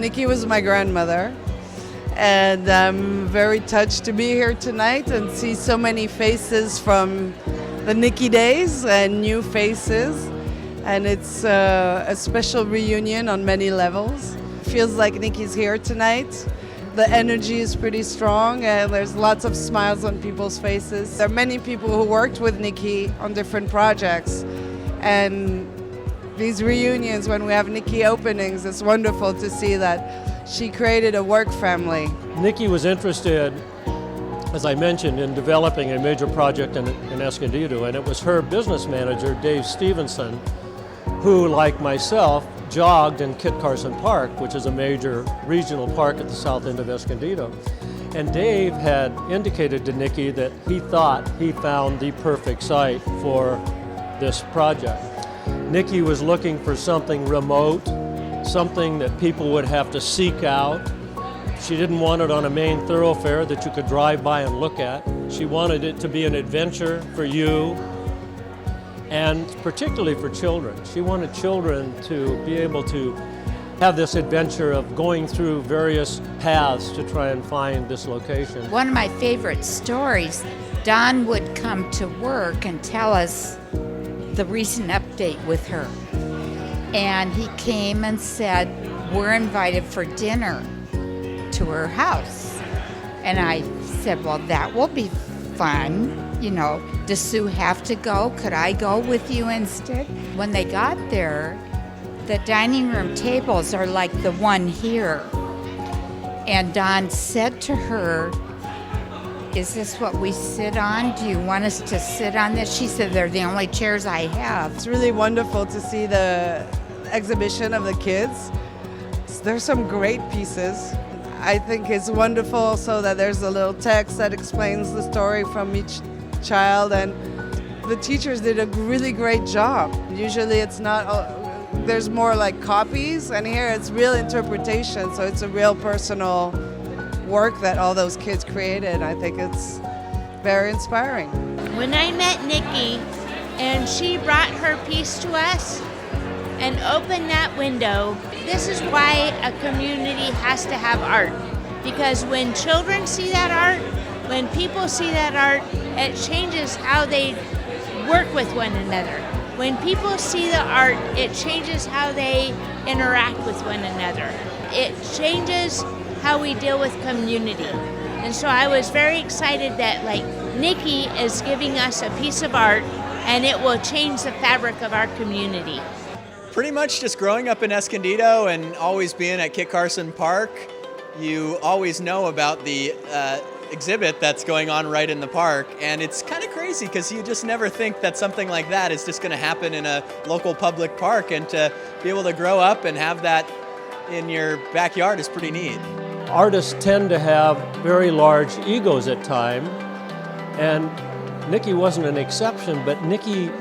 Niki was my grandmother, and I'm very touched to be here tonight and see so many faces from the Niki days and new faces. And it's a special reunion on many levels. Feels like Niki's here tonight. The energy is pretty strong and there's lots of smiles on people's faces. There are many people who worked with Niki on different projects, and these reunions when we have Niki openings, it's wonderful to see that she created a work family. Niki was interested, as I mentioned, in developing a major project in Escondido, and it was her business manager, Dave Stevenson, who, like myself, jogged in Kit Carson Park, which is a major regional park at the south end of Escondido. And Dave had indicated to Niki that he thought he found the perfect site for this project. Niki was looking for something remote, something that people would have to seek out. She didn't want it on a main thoroughfare that you could drive by and look at. She wanted it to be an adventure for you, and particularly for children. She wanted children to be able to have this adventure of going through various paths to try and find this location. One of my favorite stories, Don would come to work and tell us the recent update with her. And he came and said, we're invited for dinner to her house. And I said, well, that will be fun. You know, does Sue have to go? Could I go with you instead? When they got there, the dining room tables are like the one here. And Don said to her, is this what we sit on? Do you want us to sit on this? She said, they're the only chairs I have. It's really wonderful to see the exhibition of the kids. There's some great pieces. I think it's wonderful also that there's a little text that explains the story from each child, and the teachers did a really great job. Usually it's not, there's more like copies, and here it's real interpretation, so it's a real personal work that all those kids created. I think it's very inspiring. When I met Niki and she brought her piece to us and opened that window, this is why a community has to have art. Because when children see that art, when people see that art, it changes how they work with one another. When people see the art, it changes how they interact with one another. It changes how we deal with community. And so I was very excited that Niki is giving us a piece of art and it will change the fabric of our community. Pretty much just growing up in Escondido and always being at Kit Carson Park, you always know about the exhibit that's going on right in the park, and it's kind of crazy because you just never think that something like that is just going to happen in a local public park, and to be able to grow up and have that in your backyard is pretty neat. Artists tend to have very large egos at times, and Niki wasn't an exception, but Niki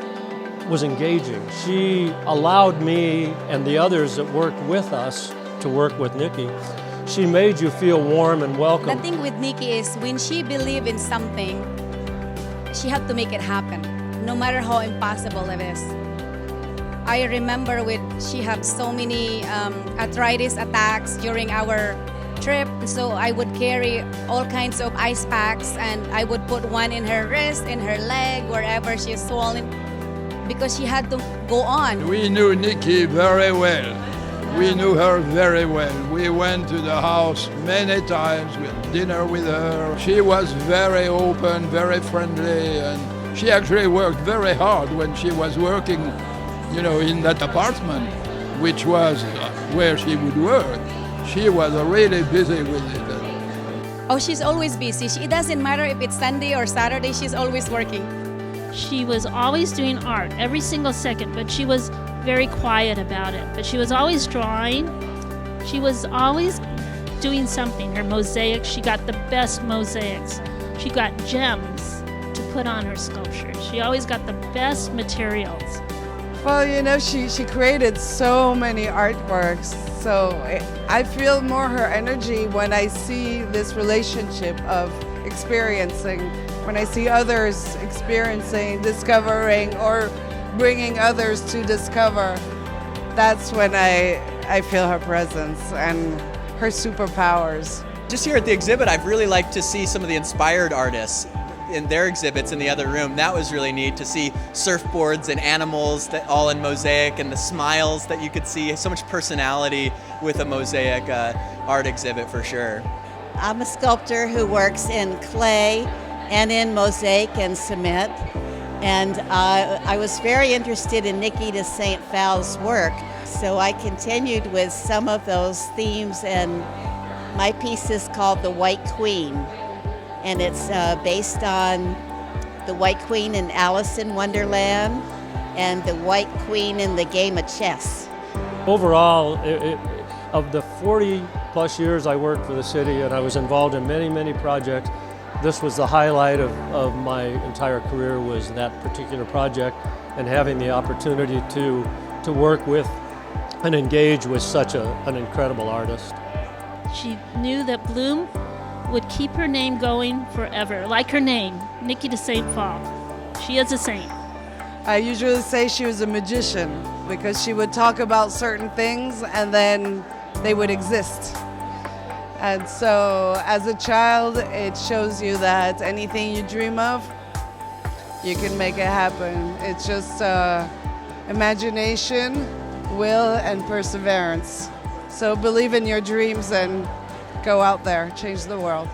was engaging. She allowed me and the others that worked with us to work with Niki. She made you feel warm and welcome. The thing with Niki is when she believes in something, she had to make it happen, no matter how impossible it is. I remember she had so many arthritis attacks during our trip, so I would carry all kinds of ice packs and I would put one in her wrist, in her leg, wherever she's swollen, because she had to go on. We knew Niki very well. We knew her very well. We went to the house many times, we had dinner with her. She was very open, very friendly, and she actually worked very hard when she was working, in that apartment, which was where she would work. She was really busy with it. Oh, she's always busy. It doesn't matter if it's Sunday or Saturday, she's always working. She was always doing art, every single second, but she was very quiet about it. But she was always drawing. She was always doing something. Her mosaics, she got the best mosaics. She got gems to put on her sculptures. She always got the best materials. Well, she created so many artworks, so I feel more her energy when I see this relationship of experiencing, when I see others experiencing, discovering, or bringing others to discover. That's when I feel her presence, and her superpowers. Just here at the exhibit, I've really liked to see some of the inspired artists in their exhibits in the other room. That was really neat to see surfboards and animals that all in mosaic, and the smiles that you could see. So much personality with a mosaic art exhibit for sure. I'm a sculptor who works in clay and in mosaic and cement. And I was very interested in Niki de St. Phalle's work, so I continued with some of those themes, and my piece is called The White Queen, and it's based on the White Queen in Alice in Wonderland and the White Queen in the game of chess. Overall, of the 40 plus years I worked for the city, and I was involved in many, many projects, this was the highlight of my entire career, was that particular project, and having the opportunity to work with and engage with such an incredible artist. She knew that Bloom would keep her name going forever, like her name, Niki de St. Phalle. She is a saint. I usually say she was a magician because she would talk about certain things and then they would exist. And so as a child, it shows you that anything you dream of, you can make it happen. It's just imagination, will, and perseverance. So believe in your dreams and go out there, change the world.